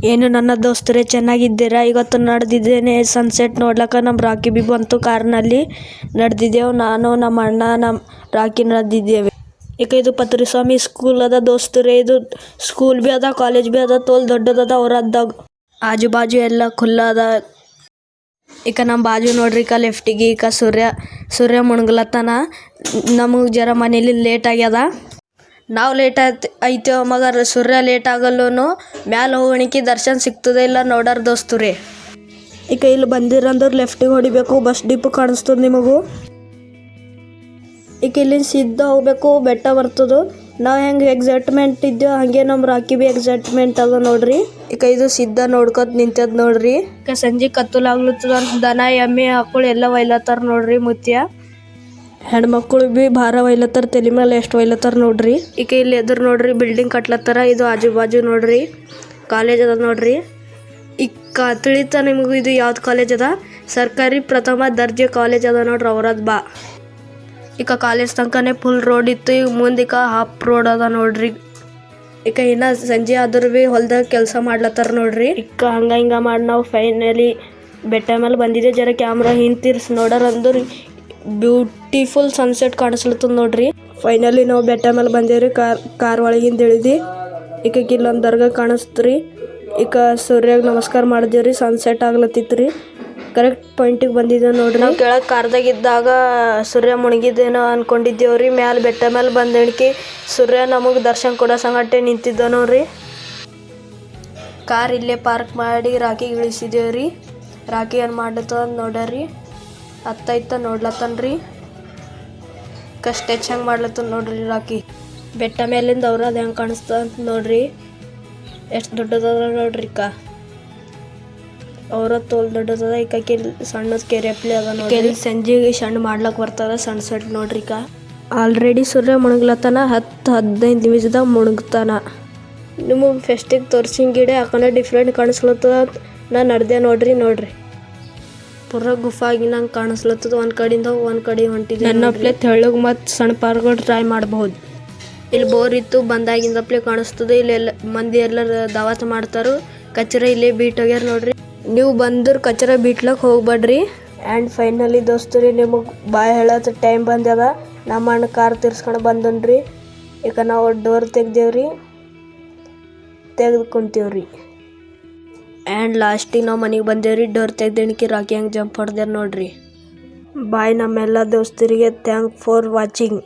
ಏನು ನನ್ನ ದೋಸ್ತರೇ, ಚೆನ್ನಾಗಿದ್ದೀರಾ? ಇವತ್ತು ನಡೆದಿದ್ದೇನೆ ಸನ್ಸೆಟ್ ನೋಡ್ಲಕ್ಕ. ನಮ್ಮ ರಾಕಿ ಬಿ ಬಂತು ಕಾರ್ನಲ್ಲಿ. ನಡೆದಿದ್ದೆವು, ನಾನು ನಮ್ಮ ಅಣ್ಣ ರಾಕಿ ನಡೆದಿದ್ದೇವೆ. ಈಗ ಇದು ಪತ್ರಿಸ್ವಾಮಿ ಸ್ಕೂಲ್ ಅದ ದೋಸ್ತರೇ. ಇದು ಸ್ಕೂಲ್ ಬಿ ಅದ, ಕಾಲೇಜ್ ಬಿ ಅದ, ತೋಲ್ ದೊಡ್ಡದದ. ಅವ್ರದ್ದಾಗ ಆಜು ಬಾಜು ಎಲ್ಲ ಖುಲ್ಲ ಅದ. ಈಗ ನಮ್ಮ ಬಾಜು ನೋಡ್ರಿ, ಈಗ ಲೆಫ್ಟಿಗೆ ಈಗ ಸೂರ್ಯ ಮುಣಗ್ಲತ್ತಾನ. ನಮಗೆ ಜರ ಮನೇಲಿ ಲೇಟ್ ಆಗ್ಯದ. ನಾವು ಲೇಟ್ ಐತೇವ ಮಗರ ಸೂರ್ಯ ಲೇಟ್ ಆಗಲ್ಲೂ ಮ್ಯಾಲೆ ಹೋಗಣಿಕೆ ದರ್ಶನ ಸಿಗ್ತದೆ ಇಲ್ಲ ನೋಡರ್ ದೋಸ್ತರೇ. ಈಗ ಇಲ್ಲಿ ಬಂದಿರಂದ್ರೆ ಲೆಫ್ಟಿಗೆ ಹೊಡಿಬೇಕು, ಬಸ್ ಡಿಪೋ ಕಾಣಿಸ್ತದೆ ನಿಮಗೂ. ಈಗ ಇಲ್ಲಿಂದ ಸಿದ್ಧ ಹೋಗ್ಬೇಕು, ಬೆಟ್ಟ ಬರ್ತದೆ. ನಾವು ಹೆಂಗೆ ಎಕ್ಸೈಟ್ಮೆಂಟ್ ಇದ್ದೇವೆ ಹಾಗೆ ನಮ್ಮ ರಾಕಿ ಬಿ ಎಕ್ಸೈಟ್ಮೆಂಟ್ ಅದ ನೋಡ್ರಿ. ಈಗ ಇದು ಸಿದ್ಧ ನೋಡ್ಕೊತ ನಿಂತದ ನೋಡ್ರಿ. ಈಗ ಸಂಜೆ ಕತ್ತಲಾಗ್ಲತ್ತದ ಅಂತ ದನ ಎಮ್ಮೆ ಆಕಳು ಎಲ್ಲ ಒಯ್ಲತ್ತಾರ ನೋಡ್ರಿ. ಮುತ್ಯ ಹೆಣ್ಮಕ್ಳು ಬಿ ಭಾರ ಒಯ್ಲತ್ತಾರ, ತಲೆ ಮೇಲೆ ಎಷ್ಟು ಒಯ್ಲತ್ತಾರ ನೋಡ್ರಿ. ಈಗ ಇಲ್ಲಿ ಎದುರು ನೋಡ್ರಿ ಬಿಲ್ಡಿಂಗ್ ಕಟ್ಲತ್ತಾರ. ಇದು ಆಜು ಬಾಜು ನೋಡ್ರಿ ಕಾಲೇಜ್ ಅದ ನೋಡ್ರಿ. ಈಗ ತಿಳಿತ ನಿಮಗೂ ಇದು ಯಾವ್ದು ಕಾಲೇಜ್ ಅದ? ಸರ್ಕಾರಿ ಪ್ರಥಮ ದರ್ಜೆ ಕಾಲೇಜ್ ಅದ ನೋಡ್ರಿ ಅವ್ರದ್ದು ಬಾ. ಈಗ ಕಾಲೇಜ್ ತನಕನೇ ಫುಲ್ ರೋಡ್ ಇತ್ತು. ಈಗ ಮುಂದೀಗ ಹಾಫ್ ರೋಡ್ ಅದ ನೋಡ್ರಿ. ಈಗ ಇನ್ನು ಸಂಜೆ ಆದ್ರೂ ಭೀ ಹೊಲ್ದಾಗ ಕೆಲಸ ಮಾಡ್ಲತ್ತಾರ ನೋಡ್ರಿ. ಈಗ ಹಿಂಗ ಮಾಡಿ ನಾವು ಫೈನಲಿ ಬೆಟ್ಟ ಮೇಲೆ ಬಂದಿದ್ದೆ. ಜರ ಕ್ಯಾಮ್ರಾ ಹಿಂತಿರ್ಸಿ ನೋಡೋರ್ ಅಂದ್ರೆ ಬ್ಯೂಟಿಫುಲ್ ಸನ್ಸೆಟ್ ಕಾಣಿಸ್ಲತ್ತದ ನೋಡ್ರಿ. ಫೈನಲಿ ನಾವು ಬೆಟ್ಟ ಮೇಲೆ ಬಂದೇವ್ರಿ. ಕಾರ್ ಒಳಗಿಂದ ಇಳಿದು ಈಗ ಇಲ್ಲೊಂದು ದರ್ಗಾ ಕಾಣಿಸ್ತ್ರಿ. ಈಗ ಸೂರ್ಯಾಗ ನಮಸ್ಕಾರ ಮಾಡಿದೇವ್ರಿ. ಸನ್ಸೆಟ್ ಆಗ್ಲತ್ತಿತ್ರಿ. ಕರೆಕ್ಟ್ ಪಾಯಿಂಟಿಗೆ ಬಂದಿದ್ದೇವೆ ನೋಡ್ರಿ. ನಾವು ಕೆಳಗೆ ಕಾರ್ದಾಗಿದ್ದಾಗ ಸೂರ್ಯ ಮುಣಗಿದ್ದೇನೋ ಅನ್ಕೊಂಡಿದ್ದೇವ್ರಿ. ಮ್ಯಾಲೆ ಬೆಟ್ಟ ಮೇಲೆ ಬಂದಣಿಕೆ ಸೂರ್ಯ ನಮಗೆ ದರ್ಶನ ಕೊಡೋ ಸಂಗಟ್ಟೆ ನಿಂತಿದ್ದ ನೋಡ್ರಿ. ಕಾರ್ ಇಲ್ಲೇ ಪಾರ್ಕ್ ಮಾಡಿ ರಾಕಿಗೆ ಇಳಿಸಿದೇವ್ರಿ. ರಾಕಿ ಏನು ಮಾಡ್ಲತ್ತದ ನೋಡ್ರಿ. ಅತ್ತ ನೋಡ್ಲತ್ತನ್ರಿ. ಸ್ಟೆಚ್ ಹೆಂಗೆ ಮಾಡ್ಲತ್ತದ ನೋಡ್ರಿ ರಾಕಿ. ಬೆಟ್ಟ ಮೇಲಿಂದ ಅವ್ರ ಅದು ಹೆಂಗೆ ಕಾಣಿಸ್ತದ ಅಂತ ನೋಡ್ರಿ. ಎಷ್ಟು ದೊಡ್ಡದದ ನೋಡ್ರಿ. ಅವ್ರ ತೋಲ್ ದೊಡ್ಡದದ. ಈಕಿ ಸಣ್ಣದ ಕೆರೆಪ್ಲಿ ಅದ ನೋಡ್ರಿ. ಸಂಜೆಗೆ ಸಣ್ಣ ಮಾಡ್ಲಕ್ ಬರ್ತದ ಸನ್ಸೆಟ್ ನೋಡ್ರಿ. ಆಲ್ರೆಡಿ ಸೂರ್ಯ ಮುಣಗ್ಲತ್ತಾನ. 10-15 ನಿಮಿಷದಾಗ ಮುಣಗ್ತಾನ. ನಿಮಗೆ ಫೆಸ್ಟಿಗೆ ತೋರ್ಸಿನ ಗಿಡ ಯಾಕಂದ್ರೆ ಡಿಫ್ರೆಂಟ್ ಕಾಣಿಸ್ಲತ್ತದ. ನಾ ನಡೆದೆ ನೋಡ್ರಿ. ಪೂರ ಗುಫಾಗಿ ನಂಗೆ ಕಾಣಿಸ್ಲತ್ತದ. ಒಂದು ಕಡೆಯಿಂದ ಒಂದು ಕಡೆ ಹೊಂಟಿದೆ. ನನ್ನಪ್ಲೆ ತೆಳ್ಳಗೆ ಮತ್ತು ಸಣ್ಣ ಪಾರ್ಗಳು ಟ್ರೈ ಮಾಡ್ಬಹುದು. ಇಲ್ಲಿ ಬೋರ್ ಇತ್ತು, ಬಂದಾಗಿಂದಪ್ಲೆ ಕಾಣಿಸ್ತದೆ. ಇಲ್ಲೆಲ್ಲ ಮಂದಿ ಎಲ್ಲರ ದಾವತ್ ಮಾಡ್ತಾರು. ಕಚರ ಇಲ್ಲೇ ಬೀಟ್ ಹೋಗ್ಯಾರ ನೋಡ್ರಿ. ನೀವು ಬಂದ್ರೆ ಕಚರ ಬೀಟ್ಲಕ್ಕೆ ಹೋಗ್ಬೇಡ್ರಿ. ಆ್ಯಂಡ್ ಫೈನಲಿ ದೋಸ್ತರಿ ನಿಮಗೆ ಬಾಯ್ ಹೇಳೋದು ಟೈಮ್ ಬಂದ್ಯದ. ನಮ್ಮ ಅಣ್ಣ ಕಾರ್ ತಿರ್ಸ್ಕೊಂಡು ಬಂದನ್ರಿ. ಈಗ ನಾವು ಡೋರ್ ತೆಗ್ದೇವ್ರಿ, ತೆಗೆದು ಕುಂತೀವ್ರಿ. ಆ್ಯಂಡ್ ಲಾಸ್ಟಿಗೆ ನಾವು ಮನೆಗೆ ಬಂದೇವ್ರಿ. ಡೋರ್ ತೆಗ್ದಣಿಕೆ ರಾಕಿ ಹಂಗೆ ಜಂಪ್ ಹೊಡೆದ್ಯಾರ ನೋಡ್ರಿ. ಬಾಯ್ ನಮ್ಮೆಲ್ಲ ದೋಸ್ತರಿಗೆ ಥ್ಯಾಂಕ್ ಫಾರ್ ವಾಚಿಂಗ್.